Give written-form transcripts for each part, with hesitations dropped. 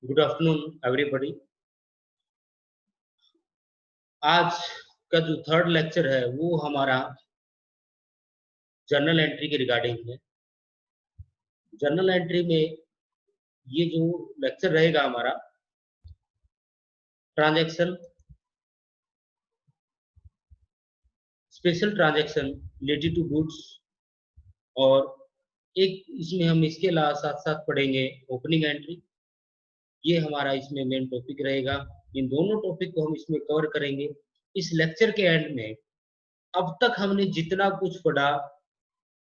Good afternoon everybody. आज का जो थर्ड लेक्चर है वो हमारा जर्नल एंट्री के रिगार्डिंग है। जर्नल एंट्री में ये जो लेक्चर रहेगा हमारा transaction, special transaction related to goods, और एक इसमें हम इसके साथ साथ पढ़ेंगे ओपनिंग एंट्री। ये हमारा इसमें मेन टॉपिक रहेगा। इन दोनों टॉपिक को हम इसमें कवर करेंगे। इस लेक्चर के एंड में अब तक हमने जितना कुछ पढ़ा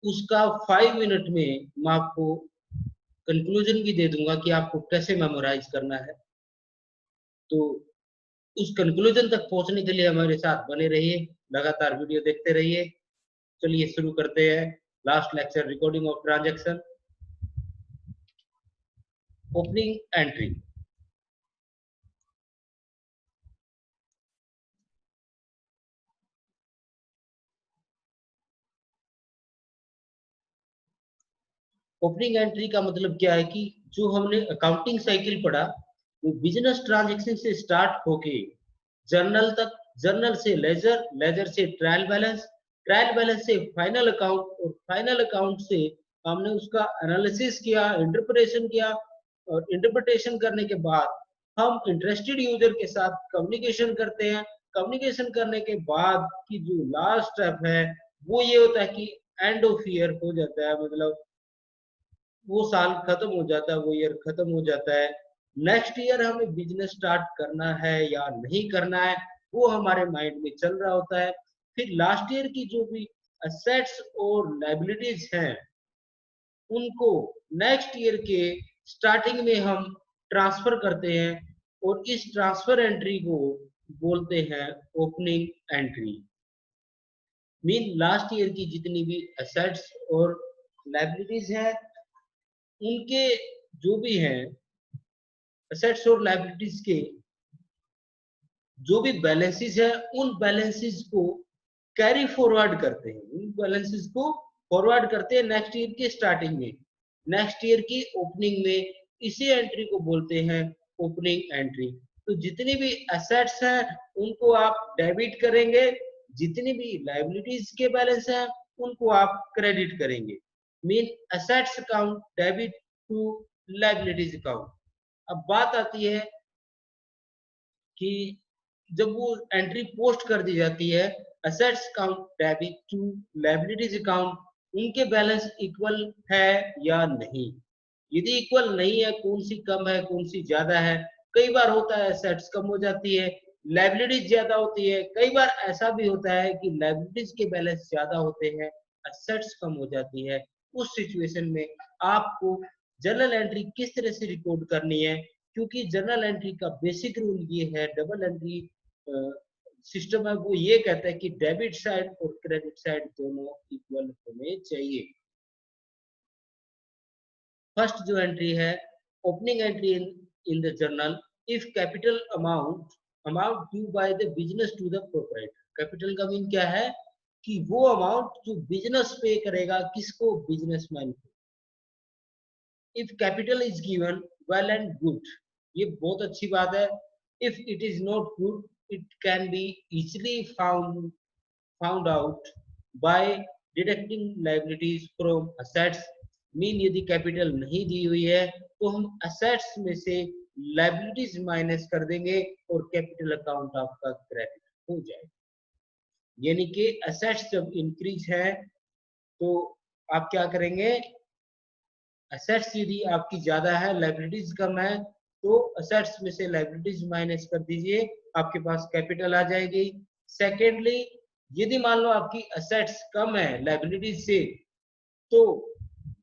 उसका 5 मिनट में मैं आपको कंक्लूजन भी दे दूंगा कि आपको कैसे मेमोराइज करना है। तो उस कंक्लूजन तक पहुंचने के लिए हमारे साथ बने रहिए, लगातार वीडियो देखते रहिए। चलिए शुरू करते हैं। Last lecture recording of transaction, opening entry. Opening entry का मतलब क्या है कि जो हमने अकाउंटिंग साइकिल पढ़ा वो बिजनेस ट्रांजैक्शन से स्टार्ट होके जर्नल तक, जर्नल से लेजर, लेजर से ट्रायल बैलेंस, ट्रायल बैलेंस से फाइनल अकाउंट, और फाइनल अकाउंट से हमने उसका एनालिसिस किया, इंटरप्रिटेशन किया, और इंटरप्रिटेशन करने के बाद हम इंटरेस्टेड यूजर के साथ कम्युनिकेशन करते हैं। कम्युनिकेशन करने के बाद की जो लास्ट स्टेप है वो ये होता है कि एंड ऑफ ईयर हो जाता है, मतलब वो साल खत्म हो जाता है, वो ईयर खत्म हो जाता है। नेक्स्ट ईयर हमें बिजनेस स्टार्ट करना है या नहीं करना है वो हमारे माइंड में चल रहा होता है। फिर लास्ट ईयर की जो भी असेट्स और लायबिलिटीज हैं उनको नेक्स्ट ईयर के स्टार्टिंग में हम ट्रांसफर करते हैं, और इस ट्रांसफर एंट्री को बोलते हैं opening entry. Mean last year की जितनी भी असेट्स और लायबिलिटीज है उनके जो भी हैं असेट्स और लायबिलिटीज के जो भी बैलेंसेस है उन बैलेंसेस को कैरी फॉरवर्ड करते हैं, उन बैलेंसेस को फॉरवर्ड करते हैं नेक्स्ट ईयर के स्टार्टिंग में, नेक्स्ट ईयर की ओपनिंग में। इसी एंट्री को बोलते हैं ओपनिंग एंट्री। तो जितनी भी असेट्स हैं उनको आप डेबिट करेंगे, जितनी भी लायबिलिटीज के बैलेंस हैं उनको आप क्रेडिट करेंगे। Mean assets account debit to liabilities account. अब बात आती है कि जब वो एंट्री पोस्ट कर दी जाती है, assets account debit to liabilities account, उनके बैलेंस इक्वल है या नहीं। यदि इक्वल नहीं है, कौन सी कम है कौन सी ज्यादा है। कई बार होता है असेट्स कम हो जाती है, लायबिलिटीज ज्यादा होती है। कई बार ऐसा भी होता है कि लायबिलिटीज के बैलेंस ज्यादा होते हैं, असेट्स कम हो जाती है। उस सिचुएशन में आपको जर्नल एंट्री किस तरह से रिकॉर्ड करनी है, क्योंकि जर्नल एंट्री का बेसिक रूल ये है, डबल एंट्री सिस्टम है, वो ये कहता है कि डेबिट साइड और क्रेडिट साइड दोनों इक्वल होने चाहिए। फर्स्ट जो एंट्री है opening entry in the journal, if capital amount due by the business to the proprietor. Capital का मीन क्या है कि वो अमाउंट जो बिजनेस पे करेगा, किसको, बिजनेसमैन को। If capital is given, well and good, ये बहुत अच्छी बात है। If it is not good, it can be easily found out by deducting liabilities from assets. Mean यदि कैपिटल नहीं दी हुई है तो हम असेट्स में से लायबिलिटीज माइनस कर देंगे और कैपिटल अकाउंट आपका क्रेडिट हो जाएगा। यानी कि असेट्स जब इंक्रीज है तो आप क्या करेंगे, असेट्स यदि आपकी ज्यादा है, लायबिलिटीज कम है, तो असेट्स में से लायबिलिटीज माइनस कर दीजिए, आपके पास कैपिटल आ जाएगी। सेकेंडली, यदि मान लो आपकी असेट्स कम है लायबिलिटीज से, तो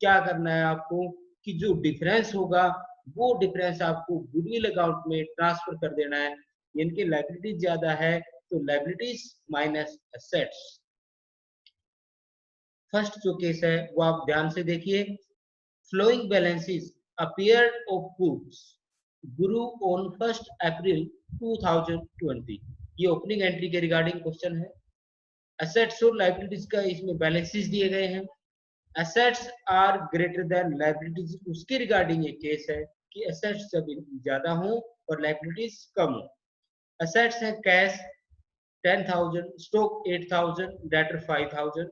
क्या करना है आपको कि जो डिफरेंस होगा वो डिफरेंस आपको गुडविल अकाउंट में ट्रांसफर कर देना है। यानी कि लायबिलिटीज ज्यादा है तो लायबिलिटीज माइनस असेट्स। फर्स्ट जो केस है वो आप ध्यान से देखिए। Following balances appeared of goods grew on 1st April 2020। ये ओपनिंग एंट्री के रिगार्डिंग क्वेश्चन है। असेट्स और लायबिलिटीज का इसमें बैलेंसेस दिए गए हैं। Assets are greater than liabilities, उसके रिगार्डिंग ये केस है कि एसेट्स जब ज्यादा हो और लायबिलिटीज कम हो। एसेट्स है कैश 10,000, स्टॉक 8,000, डेटर 5,000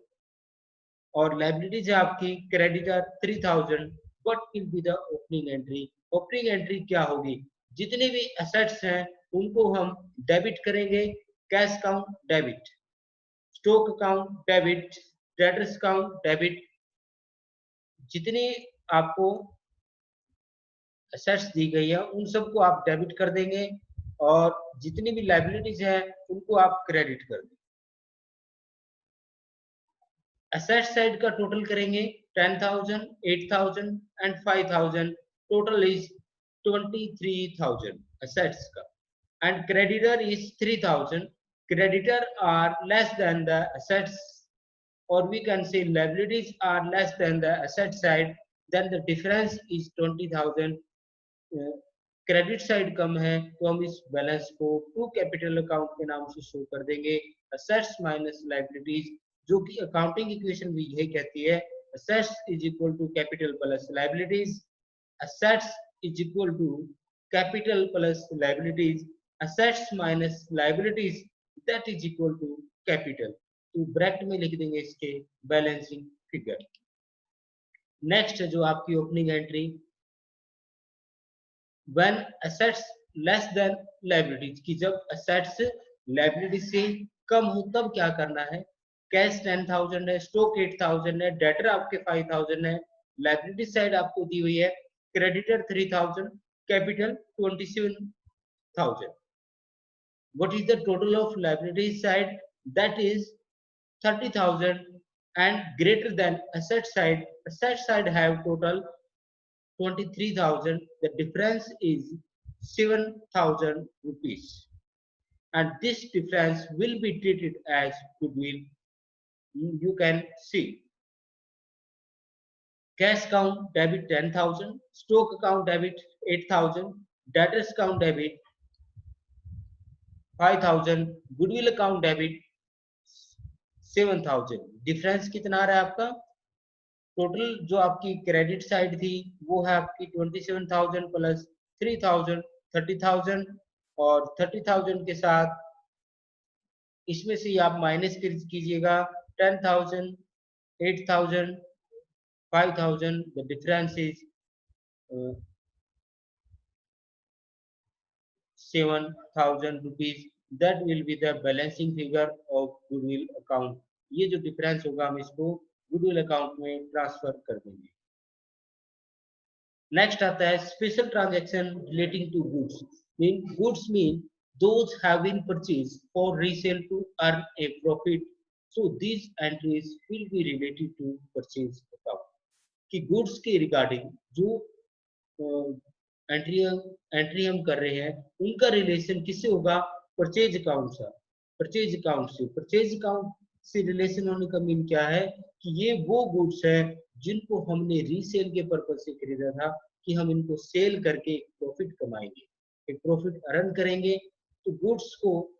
और लायबिलिटीज है आपकी creditor 3,000। What will be the opening entry? Opening entry क्या होगी? जितने भी एसेट्स हैं उनको हम डेबिट करेंगे। Cash account debit, stock account debit, debtors account debit. जितनी आपको एसेट्स दी गई है उन सबको आप डेबिट कर देंगे और जितनी भी लायबिलिटीज है उनको आप क्रेडिट कर देंगे। एसेट साइड का टोटल करेंगे 10,000, 8,000 एंड 5,000। टोटल इज 23,000 एसेट्स का। And creditor is 3,000। creditor are less than the assets, or we can say liabilities are less than the asset side, then the difference is 20,000। Credit side कम है तो हम इस balance को to capital account के नाम से शो कर देंगे। असेट्स माइनस लायबिलिटीज, जो कि अकाउंटिंग इक्वेशन भी यही कहती है, assets is equal to capital plus liabilities. Assets is equal to capital plus liabilities. Assets minus liabilities that is equal to capital. तो ब्रैकेट में लिख देंगे इसके बैलेंसिंग फिगर। नेक्स्ट जो आपकी opening entry, when assets less than liabilities, कि जब assets liabilities से कम हो तब क्या करना है? कैश 10,000 है, स्टॉक 8,000 है, डेटर आपके 5,000 है, लायबिलिटी साइड आपको दी हुई है creditor 3,000, capital 27,000। what is the total of liability side? That is 30,000 and greater than asset side. Asset side have total 23,000. The difference is 7,000 rupees, and this difference will be treated as goodwill. You can see cash account debit 10,000, stock account debit 8,000, debtors account debit 5,000, goodwill account debit 7,000। Difference कितना आ रहा है आपका? Total जो आपकी credit side थी वो है आपकी 27,000 प्लस 3,000, 30,000 और 30,000 के साथ इसमें से आप माइनस कीजिएगा 10,000, 8,000, 5,000। The difference is 7,000 rupees। That will be the balancing figure of goodwill account. ये जो डिफरेंस होगा हम इसको गुडविल अकाउंट में ट्रांसफर कर देंगे। नेक्स्ट आता है special transaction relating to goods. Goods mean those have been purchased for resale to earn a profit, so these entries will be related to purchase account। कि goods के regarding जो entry हम कर रहे हैं उनका रिलेशन किससे होगा? परचेज अकाउंट से। परचेज अकाउंट से, परचेज अकाउंट से रिलेशन होने का मीन क्या है कि ये वो गुड्स है जिनको हमने रीसेल के पर्पज से खरीदा था कि हम इनको सेल करके एक प्रॉफिट कमाएंगे, एक प्रॉफिट अर्न करेंगे। तो गुड्स को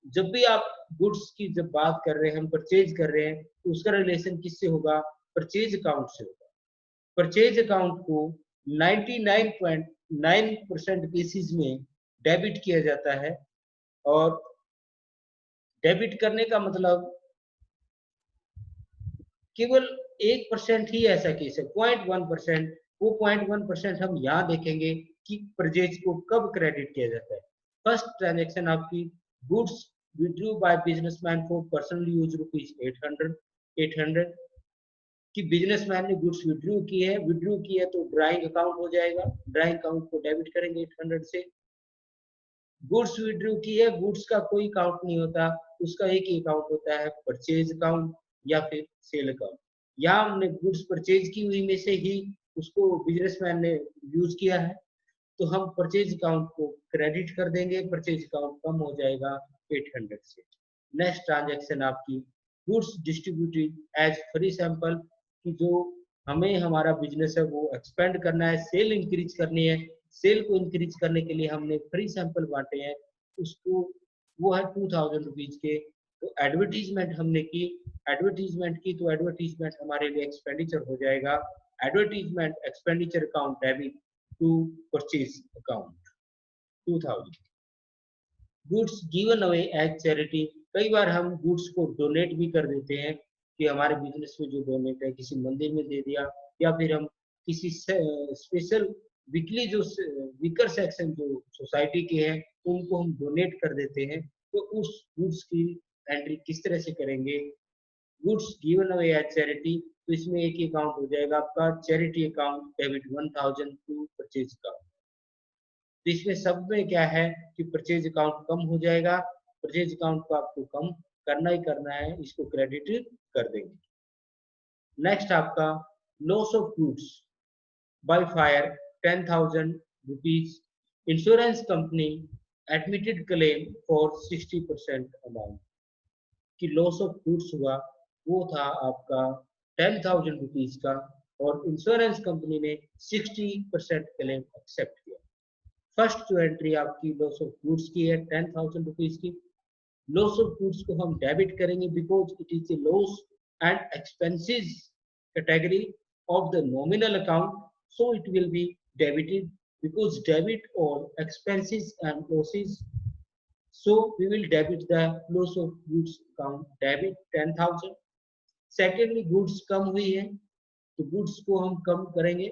जब भी आप गुड्स की जब बात कर रहे हैं, हम परचेज कर रहे हैं, तो उसका रिलेशन किससे होगा? परचेज अकाउंट से होगा। परचेज अकाउंट को 99.9% केसेस में डेबिट किया जाता है और डेबिट करने का मतलब केवल 1% ही ऐसा केस है, 0.1%। वो 0.1% हम यहाँ देखेंगे कि परचेज को कब क्रेडिट किया जाता है। फर्स्ट ट्रांजैक्शन आपकी goods withdrew by businessman for personal use rupees 800 कि बिजनेसमैन ने गुड्स विड्रू की है, विड्रू की है तो ड्राइंग अकाउंट हो जाएगा, ड्राइंग अकाउंट को डेबिट करेंगे 800 से। गुड्स विड्रू की है, गुड्स का कोई अकाउंट नहीं होता, उसका एक ही अकाउंट होता है, परचेज अकाउंट या फिर सेल अकाउंट। यहाँ हमने गुड्स परचेज की हुई में से ही उसको बिजनेसमैन ने यूज किया है, तो हम परचेज अकाउंट को क्रेडिट कर देंगे, परचेज अकाउंट कम हो जाएगा 800 से। नेक्स्ट ट्रांजैक्शन आपकी goods distributed as free sample कि जो हमें हमारा बिजनेस है वो एक्सपेंड करना है, सेल इंक्रीज करनी है, सेल को इंक्रीज करने के लिए हमने फ्री सैंपल बांटे हैं, उसको वो है 2,000 रुपीज के। तो एडवर्टीजमेंट हमने की, एडवर्टीजमेंट की तो एडवर्टीजमेंट हमारे लिए एक्सपेंडिचर हो जाएगा। Advertisement expenditure account debit to purchase account 2000। Goods given away as charity, कई बार हम गुड्स को डोनेट भी कर देते हैं कि हमारे बिजनेस में जो डोनेट है किसी मंदिर में दे दिया, या फिर हम किसी स्पेशल वीकली जो वीकर सेक्शन जो सोसाइटी के हैं उनको हम डोनेट कर देते हैं। तो उस गुड्स की एंट्री किस तरह से करेंगे? Goods given away as charity, तो इसमें एक ही अकाउंट हो जाएगा आपका charity account debit 1000 to purchase account. तो इसमें सब में क्या है कि परचेज अकाउंट कम हो जाएगा, परचेज अकाउंट को आपको कम करना ही करना है, इसको क्रेडिट कर देंगे। नेक्स्ट आपका loss of goods by fire 10,000 rupees, insurance company admitted claim for 60% amount. कि लॉस ऑफ गुड्स हुआ वो था आपका 10,000 रुपीज का, और इंश्योरेंस कंपनी ने 60% क्लेम एक्सेप्ट किया। फर्स्ट जो एंट्री आपकी लॉस ऑफ गुड्स की है 10,000 रुपीज की, लॉस ऑफ गुड्स को हम डेबिट करेंगे because it is a loss and expenses category of the nominal account, so it will be debited because debit or expenses and losses, so we will debit the loss of goods account debit 10,000। secondly goods कम हुई है तो goods को हम कम करेंगे,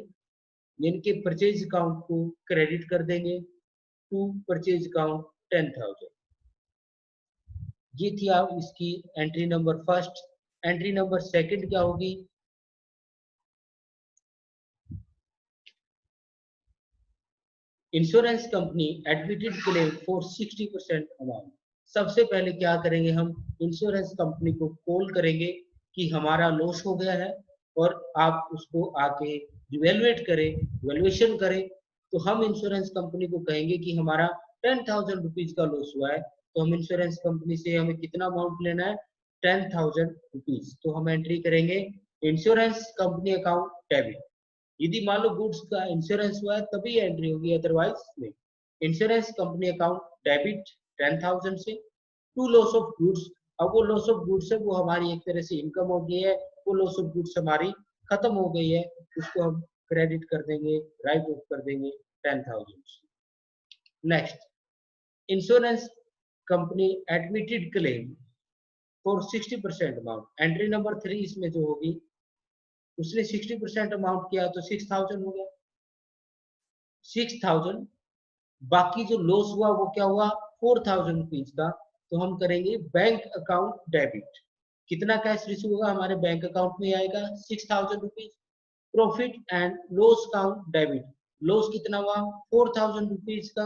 यानी कि purchase account को credit कर देंगे टू परचेज अकाउंट 10,000। ये थी आप इसकी entry number first. Entry number second क्या होगी? Insurance company admitted claim for 60% amount. सबसे पहले क्या करेंगे, हम इंश्योरेंस कंपनी को कॉल करेंगे कि हमारा लॉस हो गया है और आप उसको आके इवेलुएट करें, इवेल्युएशन करें। तो हम इंश्योरेंस कंपनी को कहेंगे कि हमारा 10,000 रुपीज का लॉस हुआ है, तो हम इंश्योरेंस कंपनी से हमें कितना अमाउंट लेना है? 10,000 रुपीज। तो हम एंट्री करेंगे इंश्योरेंस कंपनी अकाउंट डेबिट। यदि मान लो गुड्स का इंश्योरेंस हुआ है तभी एंट्री होगी, अदरवाइज नहीं। इंश्योरेंस कंपनी अकाउंट डेबिट 10,000 से टू लॉस ऑफ गुड्स। अब वो लॉस ऑफ गुड्स है वो हमारी एक तरह से इनकम हो गई है, वो लॉस ऑफ गुड्स हमारी खत्म हो गई है, उसको हम क्रेडिट कर देंगे, राइट ऑफ कर देंगे 10,000। Next insurance company admitted claim for 60% amount. Entry number 3 इसमें जो होगी, उसने 60% अमाउंट किया तो 6,000 हो गया। 6,000 बाकी जो लॉस हुआ वो क्या हुआ? 4,000 रुपीज का। तो हम करेंगे बैंक अकाउंट डेबिट। कितना कैश रिसीव होगा हमारे बैंक अकाउंट में आएगा? 6,000 rupees. Profit and loss account debit, loss कितना हुआ? 4,000 रुपीज का।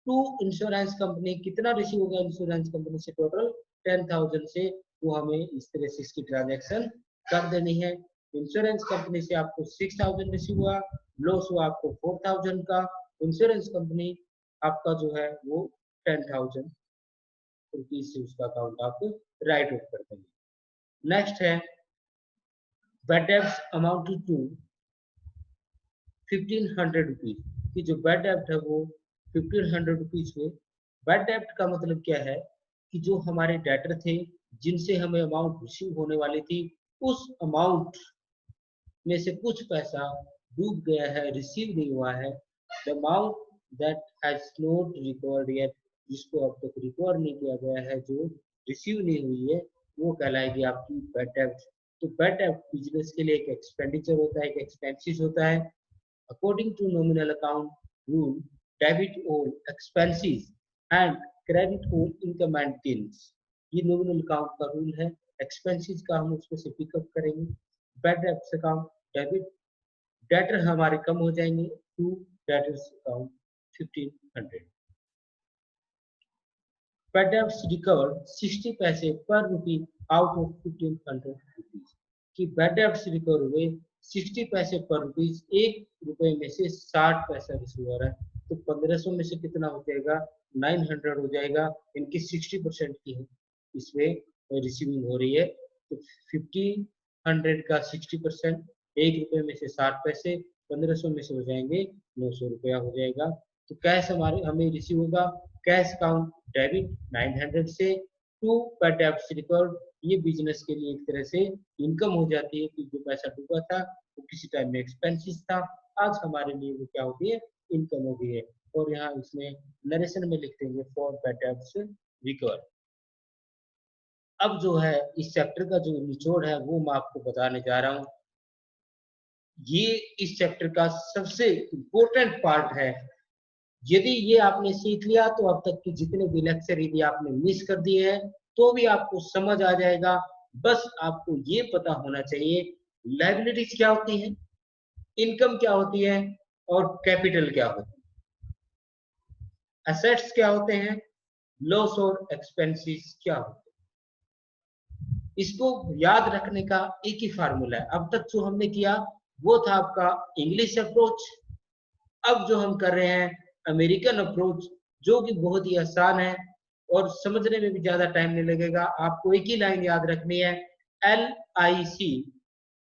टू इंश्योरेंस कंपनी कितना रिसीव होगा इंश्योरेंस कंपनी से? टोटल 10,000 से वो हमें इस तरह से इसकी ट्रांजेक्शन कर देनी है। इंश्योरेंस कंपनी से आपको 6,000 रिसीव हुआ, लॉस हुआ आपको 4,000 का। इंश्योरेंस कंपनी आपका जो है वो 10,000 रुपीज से उसका अकाउंट आपको राइट ऑफ कर देंगे। नेक्स्ट है bad debts amounted to 1,500 rupees, कि जो बैड डेब्ट है वो 1,500 रुपीज हुए। बैड डेब्ट का मतलब क्या है कि जो हमारे डेटर थे जिनसे हमें अमाउंट रिसीव होने वाली थी, उस अमाउंट में से कुछ पैसा डूब गया है, रिसीव नहीं हुआ है। The amount that has not recovered yet, जिसको अब तक रिकवर नहीं किया गया है, जो रिसीव नहीं हुई है, वो कहलाएगी आपकी बैड डेब्ट। तो बैड डेब्ट बिजनेस के लिए एक एक्सपेंडिचर होता है, एक एक्सपेंसिस होता है। According to nominal account rule, debit all expenses and credit all income and gains. ये नॉमिनल अकाउंट का रूल है। एक्सपेंसिस का हम उसमें से पिकअप करेंगे। Bad debts account debit, debtor हमारे कम हो जाएंगे to debtors account 1,500। Bad debts recovered 60 paise per rupee out of 1,500 rupees, कि बैड डेब्ट्स रिकवर हुए 60 पैसे पर रुपीज, 1 रुपए में से 60 पैसा रिसीव हो रहा है, तो 1,500 में से कितना हो जाएगा? 900 हो जाएगा। इनकी 60% की है इसमें रिसीविंग हो रही है, तो 1,500 का 60%, 1 रुपए में से 60 पैसे, 1,500 में से हो जाएंगे 900 रुपया हो जाएगा। तो कैश हमारे हमें रिसीव होगा कैश अकाउंट डेबिट 900 से टू बैड डेब्ट्स रिकवर्ड। ये बिजनेस के लिए एक तरह से इनकम हो जाती है कि जो पैसा डूबा था वो किसी टाइम में एक्सपेंसिस था, आज हमारे लिए वो क्या होती है, इनकम हो गई है। और यहाँ इसमें नरेशन में लिख देंगे फॉर बैड डेब्ट्स रिकवर। अब जो है इस चैप्टर का जो निचोड़ है वो मैं आपको बताने जा रहा हूँ। ये इस चैप्टर का सबसे इम्पोर्टेंट पार्ट है। यदि ये आपने सीख लिया तो अब तक के जितने भी लेक्चर यदि आपने मिस कर दिए हैं तो भी आपको समझ आ जाएगा। बस आपको ये पता होना चाहिए लायबिलिटीज क्या होती है, इनकम क्या होती है और कैपिटल क्या होती है, एसेट्स क्या होते हैं, लॉस और एक्सपेंसेस क्या होते हैं। इसको याद रखने का एक ही फार्मूला है। अब तक जो हमने किया वो था आपका इंग्लिश अप्रोच। अब जो हम कर रहे हैं अमेरिकन अप्रोच, जो कि बहुत ही आसान है और समझने में भी ज्यादा टाइम नहीं लगेगा। आपको एक ही लाइन याद रखनी है, LIC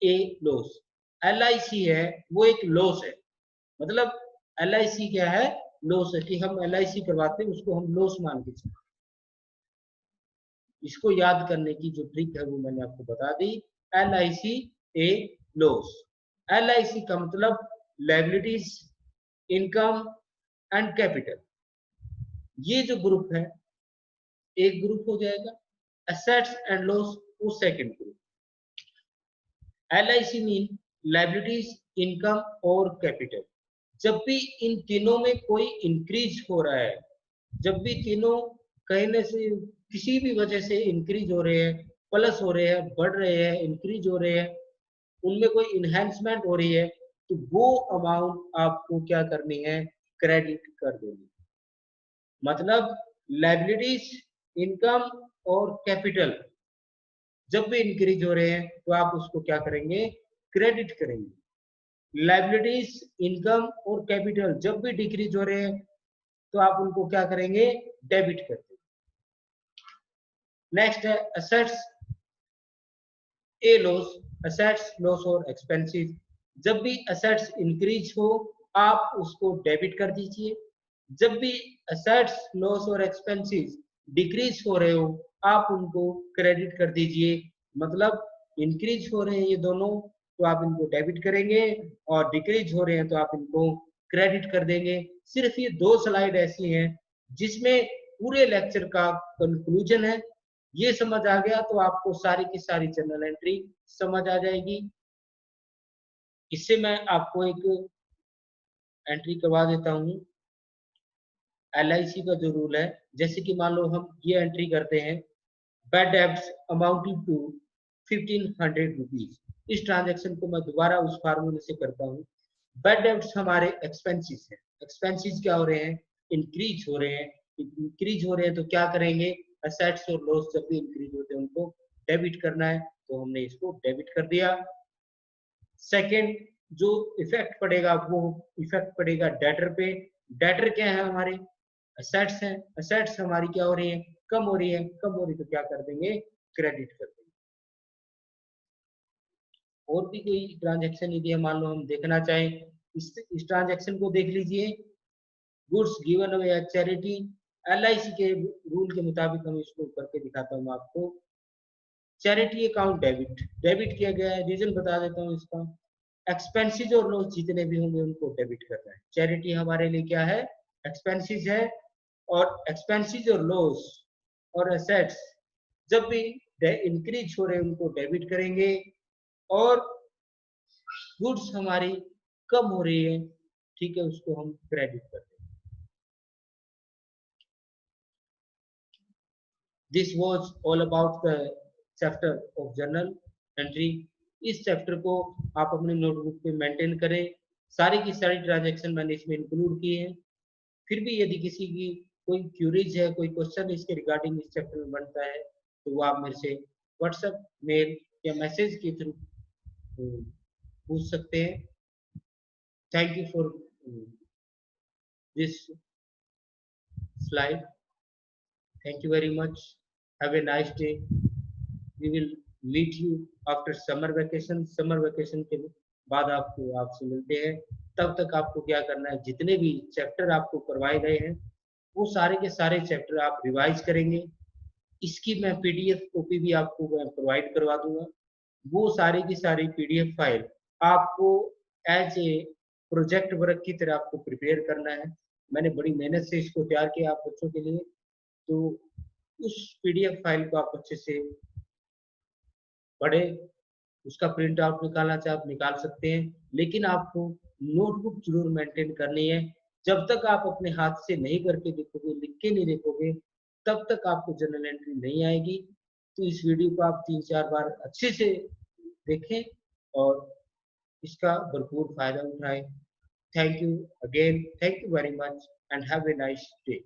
ए लॉस। LIC है वो एक लॉस है, मतलब LIC क्या है, लॉस है, कि हम LIC करवाते हैं उसको हम लॉस मान के चलते। इसको याद करने की जो ट्रिक है वो मैंने आपको बता दी। LIC ए लॉस। LIC का मतलब लायबिलिटीज, इनकम एंड कैपिटल। ये जो ग्रुप है एक ग्रुप हो जाएगा, एसेट्स एंड लॉस वो second group. LIC mean liabilities, income और कैपिटल। जब भी इन तीनों में कोई इंक्रीज हो रहा है, जब भी तीनों कहने से किसी भी वजह से इंक्रीज हो रहे हैं, प्लस हो रहे हैं, बढ़ रहे हैं, इंक्रीज हो रहे हैं, उनमें कोई इनहेंसमेंट हो रही है, तो वो अमाउंट आपको क्या करनी है, क्रेडिट कर देनी। मतलब लायबिलिटीज, इनकम और कैपिटल जब भी इंक्रीज हो रहे हैं तो आप उसको क्या करेंगे, क्रेडिट करेंगे। लायबिलिटीज, इनकम और कैपिटल जब भी डिक्रीज हो रहे हैं तो आप उनको क्या करेंगे, डेबिट कर देंगे। नेक्स्ट है असेट्स ए लॉस। असेट्स, लॉस और एक्सपेंसेस। जब भी असेट्स इंक्रीज हो आप उसको डेबिट कर दीजिए। जब भी असेट्स, लॉस और एक्सपेंसेस डिक्रीज हो रहे हो आप उनको क्रेडिट कर दीजिए। मतलब इंक्रीज हो रहे हैं ये दोनों तो आप इनको डेबिट करेंगे, और डिक्रीज हो रहे हैं तो आप इनको क्रेडिट कर देंगे। सिर्फ ये दो स्लाइड ऐसी हैं जिसमें पूरे लेक्चर का कंक्लूजन है। ये समझ आ गया तो आपको सारी की सारी जर्नल एंट्री समझ आ जाएगी। इससे मैं आपको एक एंट्री करवा देता हूँ। LIC का जो रूल है, जैसे कि मान लो हम ये एंट्री करते हैं, bad debts amounting to 1500 rupees. इस ट्रांजेक्शन को मैं दोबारा उस फार्मूले से करता हूँ। बैड डेब्ट्स हमारे एक्सपेंसेस है। एक्सपेंसेस क्या हो रहे हैं, इंक्रीज हो रहे हैं। इंक्रीज हो रहे हैं तो क्या करेंगे, असेट्स और लॉस जब भी इंक्रीज होते हैं उनको डेबिट करना है, तो हमने इसको डेबिट कर दिया। सेकेंड जो इफेक्ट पड़ेगा वो इफेक्ट पड़ेगा डेटर पे। डेटर क्या है, हमारे असेट्स हैं। असेट्स हमारी क्या हो रही है, कम हो रही है। कम हो रही तो क्या कर देंगे, क्रेडिट कर देंगे। और भी कोई ट्रांजैक्शन यदि मान लो हम देखना चाहें, इस ट्रांजैक्शन को देख लीजिए। Goods given away as charity. LIC के रूल के मुताबिक हम इसको करके दिखाता हूँ आपको। चैरिटी अकाउंट डेबिट, डेबिट किया गया है। रीजन बता देता हूँ इसका। एक्सपेंसेस और लॉस जितने भी होंगे उनको डेबिट करना है। चैरिटी हमारे लिए क्या है, एक्सपेंसेस है। और एक्सपेंसेस और लॉस और एसेट्स जब भी इंक्रीज हो रहे हैं उनको डेबिट करेंगे। और गुड्स हमारी कम हो रही है, ठीक है, उसको हम क्रेडिट कर देंगे। This was all about the chapter of journal entry. इस चैप्टर को आप अपने नोटबुक पे मेंटेन करें। सारी की सारी ट्रांजेक्शन मैंने इसमें इंक्लूड किए हैं। फिर भी यदि किसी की कोई क्यूरीज है, कोई क्वेश्चन इसके रिगार्डिंग इस चैप्टर में बनता है, तो वो आप मेरे से व्हाट्सएप, मेल या मैसेज के थ्रू पूछ सकते हैं। Thank you for this slide. Thank you very much. Have a nice day. We will meet you after summer vacation. Summer vacation के बाद आपको आपसे मिलते हैं। तब तक आपको क्या करना है, जितने भी चैप्टर आपको करवाए गए हैं वो सारे के सारे चैप्टर आप रिवाइज करेंगे। इसकी मैं PDF कॉपी भी आपको प्रोवाइड करवा दूंगा। वो सारी की सारी PDF फाइल आपको एज ए प्रोजेक्ट वर्क की तरह आपको प्रिपेयर करना है। मैंने बड़ी मेहनत से इसको तैयार किया आप बच्चों के लिए। तो उस पीडीएफ फाइल को आप अच्छे से पढ़ें, उसका प्रिंट आउट निकालना चाहे आप निकाल सकते हैं, लेकिन आपको नोटबुक जरूर मेंटेन करनी है। जब तक आप अपने हाथ से नहीं करके देखोगे, लिख के नहीं देखोगे, तब तक आपको जर्नल एंट्री नहीं आएगी। तो इस वीडियो को आप 3-4 बार अच्छे से देखें और इसका भरपूर फायदा उठाएं। Thank you again, thank you very much and have a nice day.